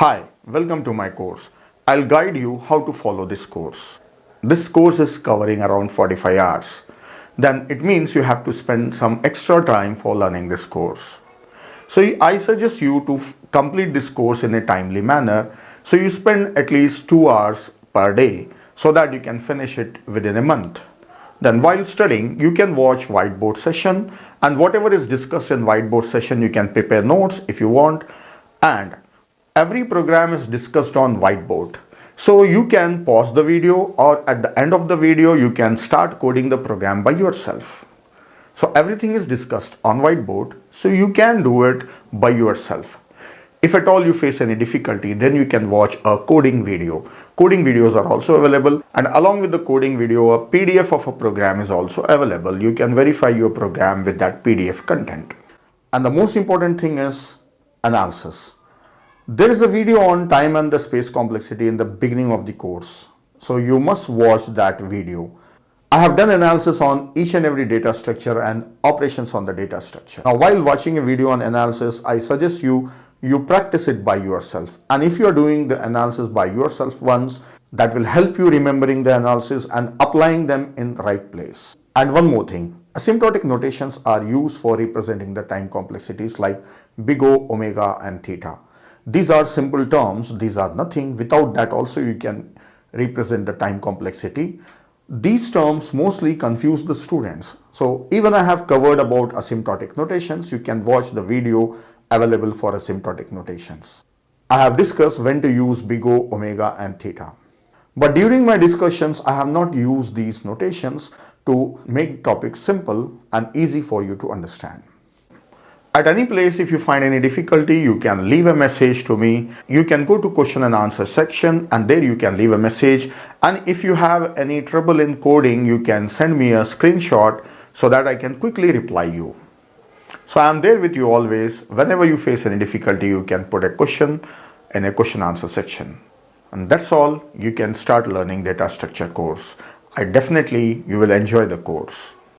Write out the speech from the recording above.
Hi, welcome to my course. I'll guide you how to follow this course. This course is covering around 45 hours. Then it means you have to spend some extra time for learning this course. So I suggest you to complete this course in a timely manner. So you spend at least 2 hours per day so that you can finish it within a month. Then while studying, you can watch whiteboard session, and whatever is discussed in whiteboard session, you can prepare notes if you want. And every program is discussed on whiteboard. So you can pause the video, or at the end of the video, you can start coding the program by yourself. So everything is discussed on whiteboard, so you can do it by yourself. If at all you face any difficulty, then you can watch a coding video. Coding videos are also available, and along with the coding video, a PDF of a program is also available. You can verify your program with that PDF content. And the most important thing is analysis. There is a video on time and the space complexity in the beginning of the course, so you must watch that video. I have done analysis on each and every data structure and operations on the data structure. Now, while watching a video on analysis, I suggest you practice it by yourself. And if you are doing the analysis by yourself once, that will help you remembering the analysis and applying them in the right place. And one more thing, asymptotic notations are used for representing the time complexities like big O, omega and theta. These are simple terms. These are nothing. Without that also you can represent the time complexity. These terms mostly confuse the students. So even I have covered about asymptotic notations. You can watch the video available for asymptotic notations. I have discussed when to use big O, omega and theta. But during my discussions, I have not used these notations to make topics simple and easy for you to understand. At any place, if you find any difficulty, you can leave a message to me. You can go to question and answer section, and there you can leave a message. And if you have any trouble in coding, you can send me a screenshot so that I can quickly reply you. So I am there with you always. Whenever you face any difficulty, you can put a question in a question answer section. And that's all. You can start learning data structure course. You will enjoy the course.